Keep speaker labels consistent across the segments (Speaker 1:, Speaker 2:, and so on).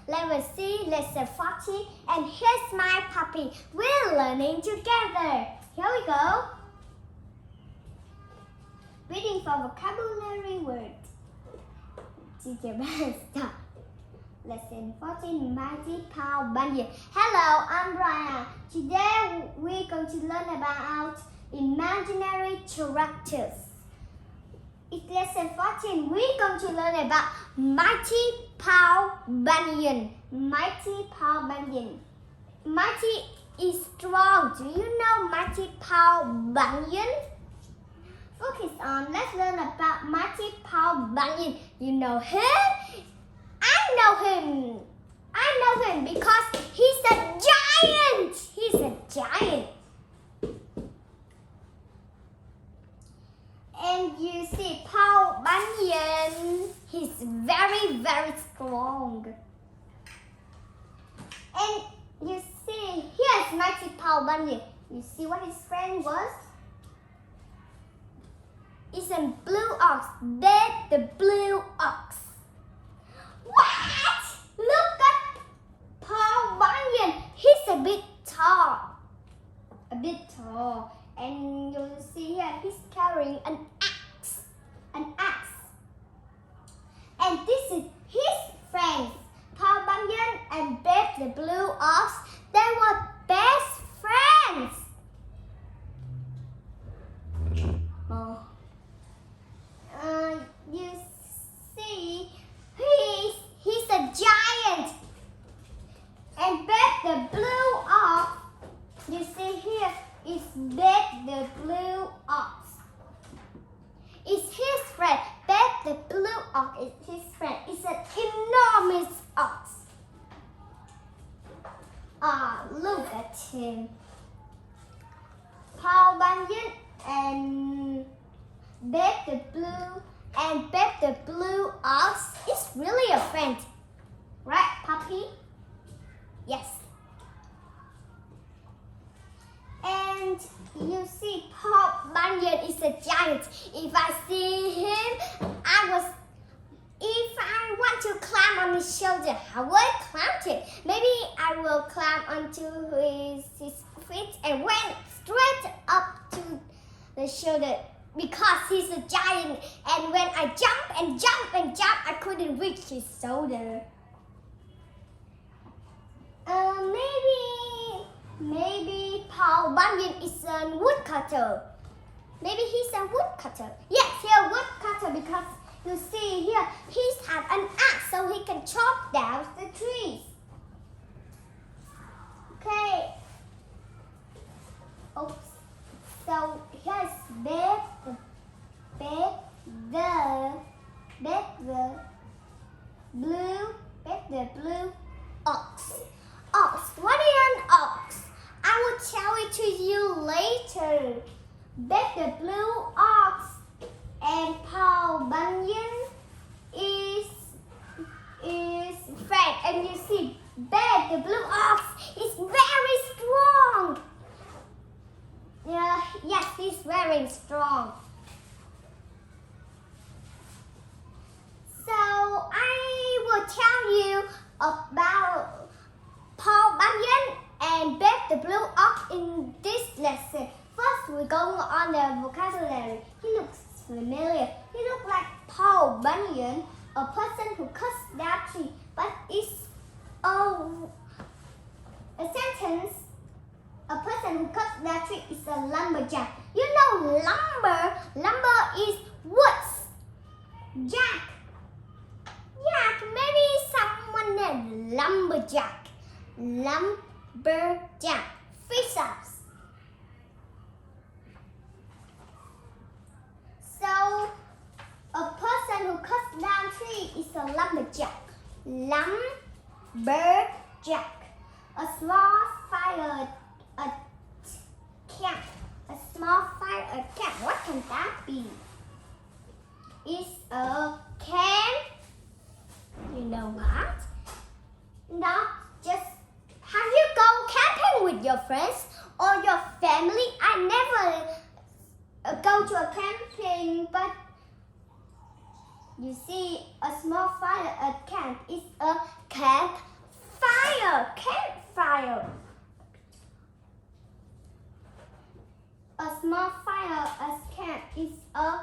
Speaker 1: Level C, lesson 14, and here's my puppy. We're learning together. Here we go. Reading for vocabulary words. Teacher stop. Lesson 14, Mighty Paw Bunyan. Hello, I'm Brian. Today we're going to learn about imaginary characters. It's lesson 14. We're going to learn about Mighty Paw Bunyan. Mighty Paw Bunyan. Mighty is strong. Do you know Mighty Paw Bunyan? Focus on. Let's learn about Mighty Paw Bunyan. You know him? I know him because he's a giant. He's a giant. And you see Paw Bunyan, he's very, very strong. And you see, here's Mighty Paw Bunyan. You see what his friend was? It's a blue ox. That's the blue ox. What? Look at Paw Bunyan. He's a bit tall. A bit tall. And you'll see here, he's carrying an axe. An axe. And this is his friends. Paw Bunyan and Beth the blue ox. They were best friends. You see, he's a giant. And Beth the blue ox, you see here, is Beth the blue ox. It's his friend. Beth the blue ox is his friend. It's an enormous ox. Look at him. Paw Bunyan and Beth the blue ox is really a friend. Right, puppy? Yes. And you see Paw Bunyan is a giant. If I see him, if I want to climb on his shoulder, how will I climb to it? Maybe I will climb onto his feet and went straight up to the shoulder because he's a giant. And when I jump and jump and jump, I couldn't reach his shoulder. Maybe Paw Bunyan is a woodcutter. Maybe he's a woodcutter. Yes, he's a woodcutter because you see here, he's had an axe so he can chop down the trees. Okay. Oops. So here's Beth the blue ox. Ox. What is an ox? I will tell it to you later. Beth the blue ox and Paw Bunyan is friend. And you see, Beth the blue ox is very strong. Yes, he's very strong. So I will tell you about Paw Bunyan and Beth the blue ox in this lesson. First, we're going on the vocabulary. He looks familiar. He looks like Paw Bunyan, a person who cuts down tree. But it's a sentence. A person who cuts down tree is a lumberjack. You know lumber. Lumber is woods. Jack. Maybe someone named lumberjack. Lumberjack. Fish house. So, a person who cuts down tree is a lumberjack. Lumberjack. A small fire, a camp. A small fire, a camp. What can that be? It's a camp. You know what? Not just. Have you gone camping with your friends or your family? I never go to a camping, but you see, a small fire at camp is a campfire. Fire, campfire. A small fire as camp is a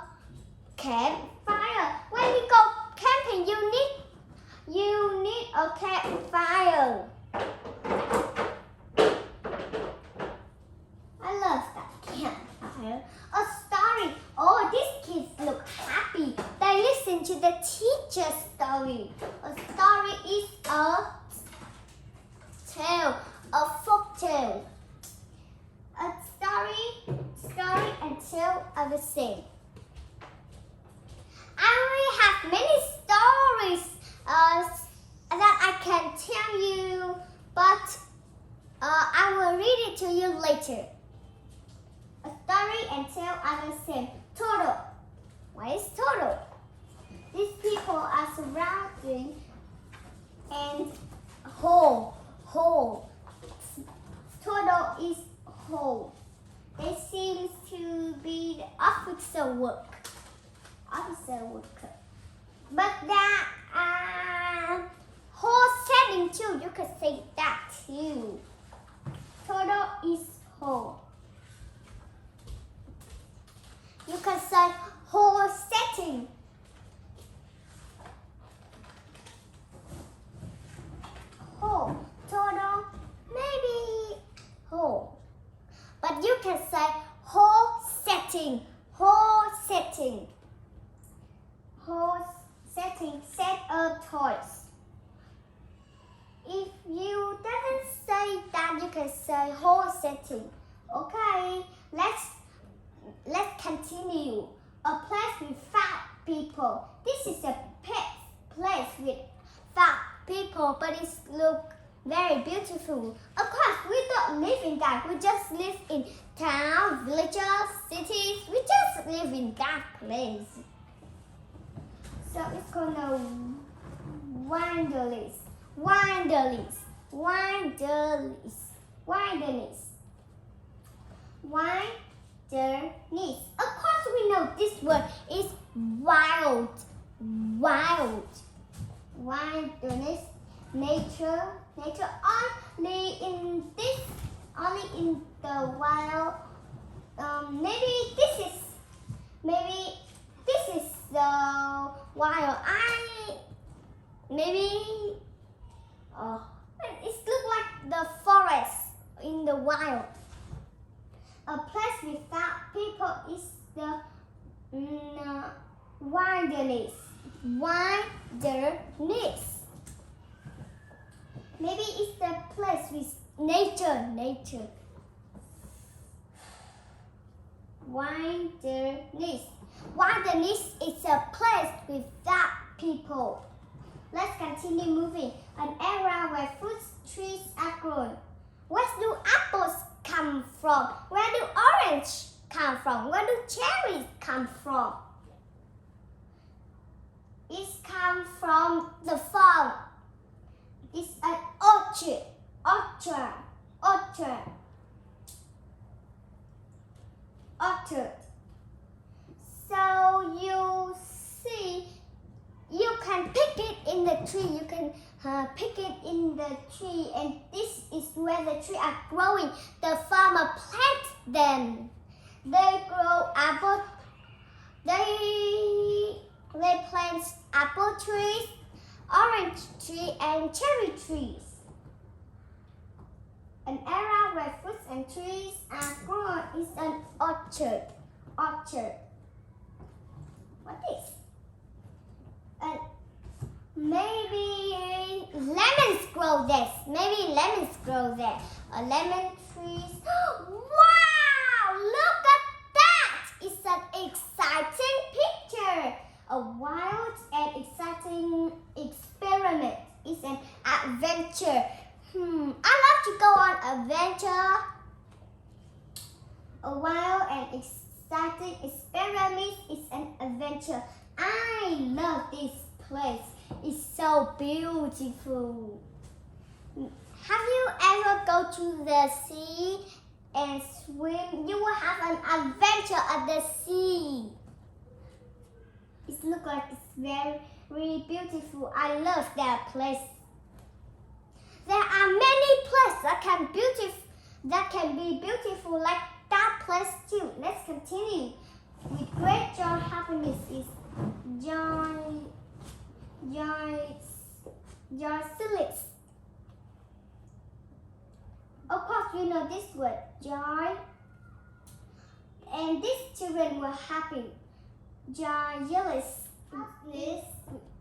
Speaker 1: campfire. When you go camping, you need a campfire. I love that campfire. A story. Oh, these kids look happy. They listen to the teacher's story. A story is a tale, a folk tale. A story and tale are the same. I really have many stories that I can tell you, but I will read it to you later. A story and tale are the same. Turtle. What is turtle? These people are surrounding and hole. Turtle is hole. They seem to be the officer worker. But that whole setting too. You could say that too. Turtle is whole. You can say whole setting. Whole. Turtle. Maybe whole. But you can say whole setting. Whole setting. Whole setting. Set of toys. If you doesn't say that, you can say whole setting. Okay, let's continue. A place with fat people. This is a place with fat people, but it looks very beautiful. Of course, we don't live in that. We just live in towns, villages, cities. We just live in that place. So it's called a wilderness. Of course, we know this word is wild. Wilderness. Nature. Only in the wild. Maybe this is the wild. It looks like the forest in the wild. A place without people is the wilderness. Maybe it's the place with nature. Wilderness is a place without people. Let's continue moving. An area where fruit trees are grown. Where do apples come from? Where do oranges come from? Where do cherries come from? It comes from the farm. It's an orchard. So you see, you can pick it in the tree. You can pick it in the tree, and this is where the trees are growing. The farmer plants them. They grow apple. They plant apple trees, orange tree, and cherry trees. An area where fruits and trees are grown is an orchard. What is? Maybe lemons grow there. A lemon trees. Wow! Look at that! It's an exciting picture. A wild and exciting experiment. It's an adventure. I love to go on adventure. A wild and exciting experiment is an adventure. I love this place. It's so beautiful. Have you ever go to the sea and swim? You will have an adventure at the sea. It looks like it's very, very beautiful. I love that place. There are many places that can be beautiful like that place too. Let's continue. With great joy, happiness is joyless. Of course, you know this word, joy. And these children were happy. Joyless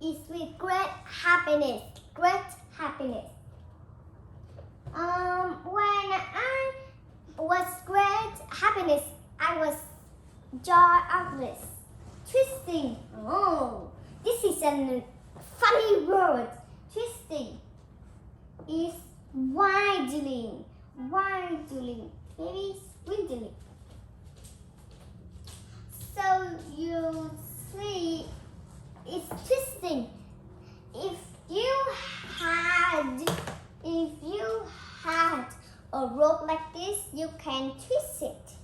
Speaker 1: is with great happiness. Great happiness. When I was great happiness, I was joyless. Twisting. Oh, this is a funny word. Twisting is widening, maybe swindling. So you see, it's twisting. If you had a rope like this, you can twist it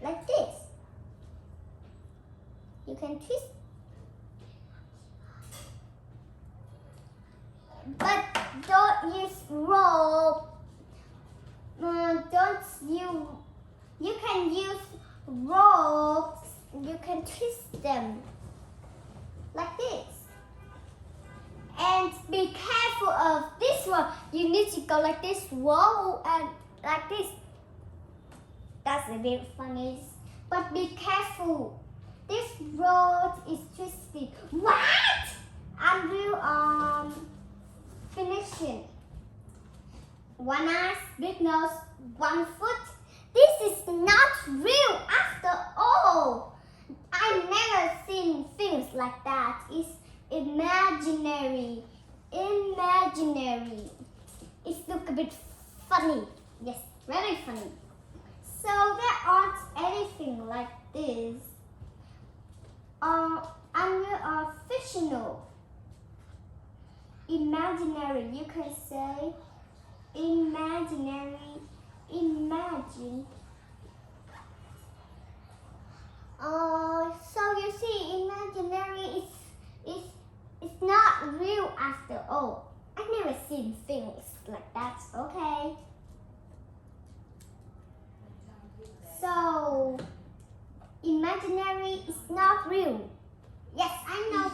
Speaker 1: like this. You can twist, but don't use rope. You can use ropes. You can twist them like this. And be careful of this one. You need to go like this, whoa, and like this. That's a bit funny, but be careful. This road is twisted. What? I'm finishing. One eye, big nose, 1 foot. This is not real after all. I never seen things like that. It's imaginary. It looks a bit funny. Yes, very funny. So there aren't anything like this. Unreal or fictional. Imaginary. You can say imaginary. Imagine. So you see, imaginary is not real after all. I've never seen things like that. Okay. So imaginary is not real. Yes, I know.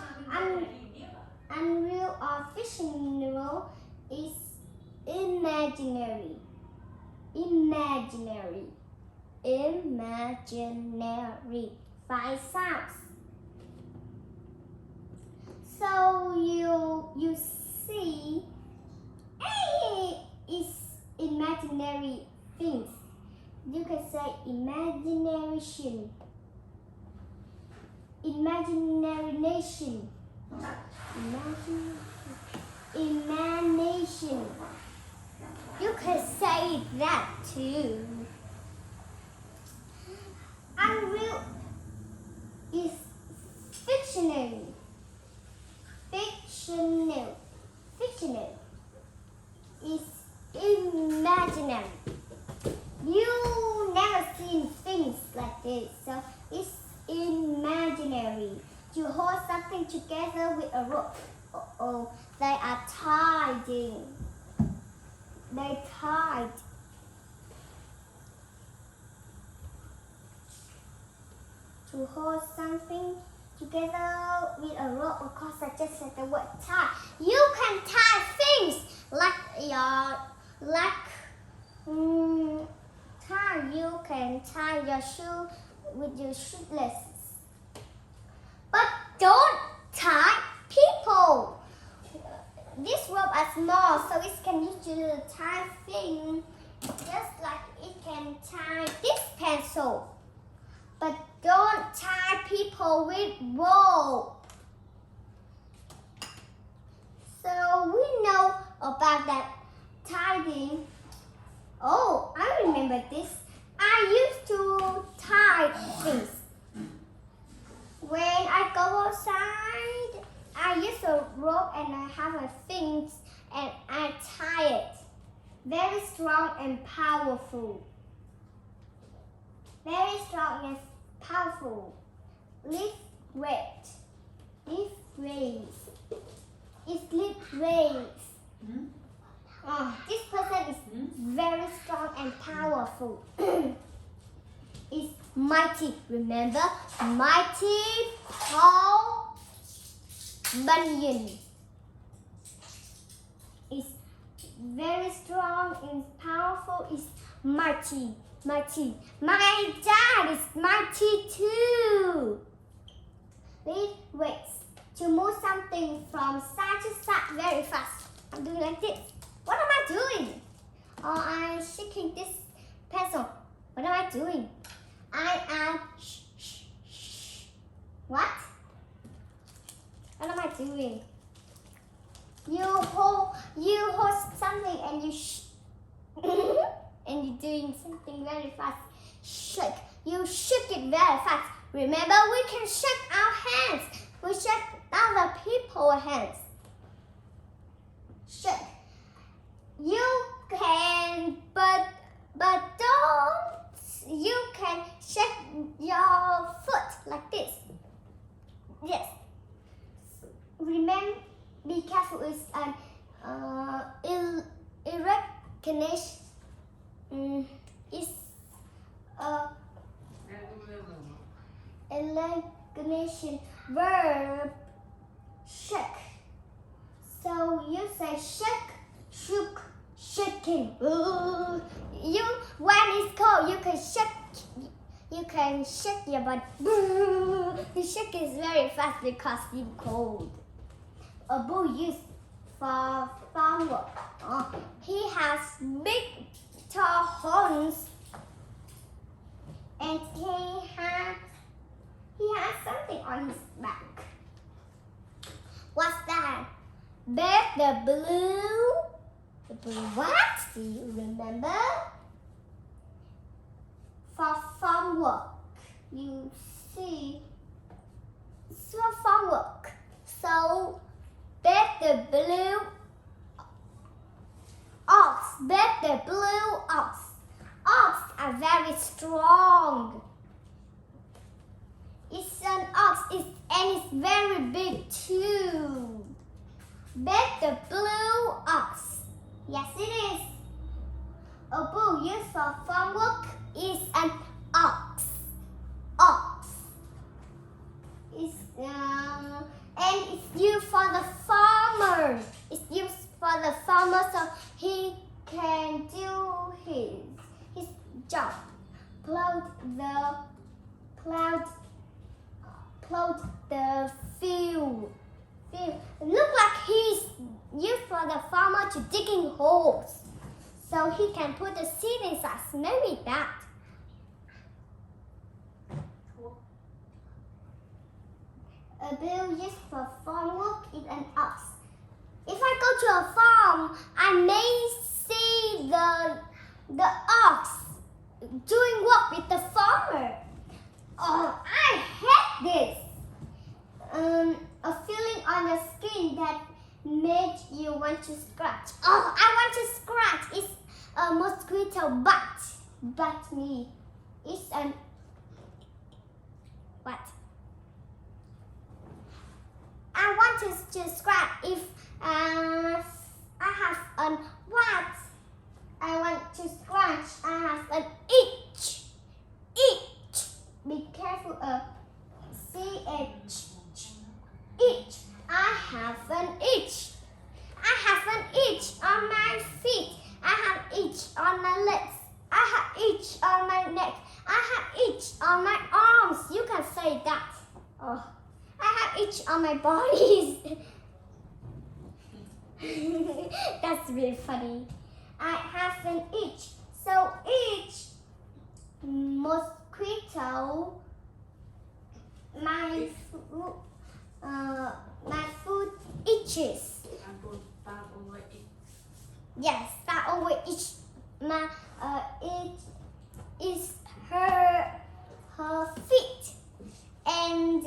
Speaker 1: Unreal or fictional is imaginary. Imaginary. 5 sounds. So you see, is imaginary things. You can say imagination. Imagination. Imagination. You can say that too. Unreal is fictional. Fictional is imaginary. You never seen things like this, so it's imaginary. You hold something together with a rope. Oh, they are tied. They tied. To hold something together with a rope, of course, I just said the word tie. You can tie things you can tie your shoe with your shoelaces. But don't tie people. This rope is small, so it can usually tie things just like it can tie this pencil. But don't tie people with rope. So we know about that tying. Oh, I remember this. I used to tie things. When I go outside, I use a rope and I have my things and I tie it. Very strong and powerful. Very strong and powerful. Lift weight. Lift weights. It's lift weights. very strong and powerful. It's mighty. Remember, mighty Paul Bunyan. It's very strong and powerful. It's mighty. Mighty. My dad is mighty too. Lift weights to move something from side to side very fast. I'm doing like this. What am I doing? Oh, I'm shaking this pencil. What am I doing? I am What? What am I doing? You hold something and you and you're doing something very fast. Shake. You shake it very fast. Remember, we can shake our hands. We shake other people's hands. Shake. You can, but don't. You can shake your foot like this. Yes. Remember, be careful. It's an irrecognition. It's recognition verb shake. So you say shake, shook, shaking. You when it's cold, you can shake. You can shake your body. You shake is very fast because it's cold. A bull used for farm work. He has big tall horns, and he has something on his back. What's that? Bear the blue. The blue what? Do you remember? For farm work, you see. It's for farm work. So, bet the blue ox. Bet the blue ox. Ox are very strong. It's an ox, and it's very big too. Bet the blue ox. Yes, it is. A bull used for farm work is an ox. Ox. And it's used for the farmer. It's used for the farmer so he can do his job. Plow the field. Look like he's used for the farmer to digging holes, so he can put the seed inside. Maybe that. A bill used for farm work is an ox. If I go to a farm, I may see the ox doing work with the farmer. Oh, I hate this. A feeling on the skin that made you want to scratch. Oh, I want to scratch. It's a mosquito bite me. It's an what? I want to scratch if I have an what? I want to scratch. I have an itch. Itch. Be careful. CH. Itch. I have an itch. I have an itch on my feet. I have itch on my legs. I have itch on my neck. I have itch on my arms. You can say that. Oh, I have itch on my body. That's really funny. I have an itch. So itch, mosquito, my foot itches. Yes, that always itch. It is her feet. And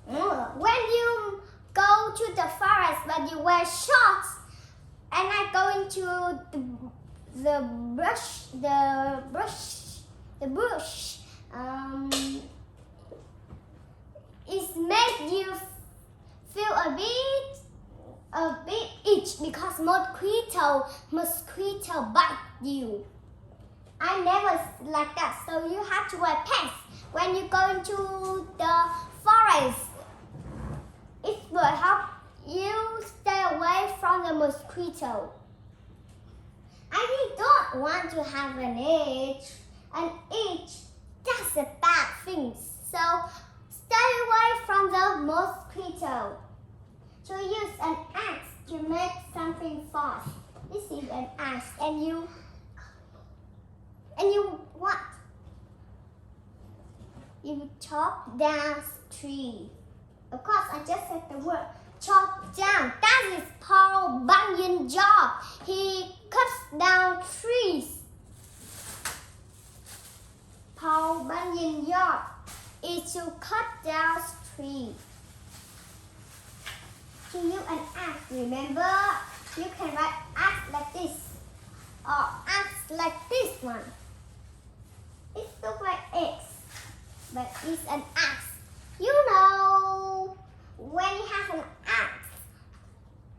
Speaker 1: when you go to the forest, when you wear shorts, and I go into the bush, it makes you feel a bit itch because mosquito bite you. I never like that, so you have to wear pants when you go into the forest. It will help you stay away from the mosquito. I don't want to have an itch. An itch, that's a bad thing. So stay away from the mosquito. So use an axe to make something fast. This is an axe, and you what? You chop down tree. Of course, I just said the word chop down. That is Paul Bunyan's job. He cuts down trees. Paul Bunyan's job is to cut down trees. To use an axe, remember? You can write axe like this, or axe like this one. It looks like X, but it's an axe. You know, when you have an axe,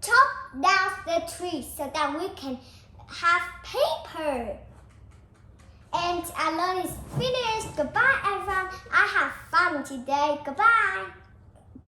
Speaker 1: chop down the tree so that we can have paper. And our learning is finished. Goodbye, everyone. I have fun today. Goodbye.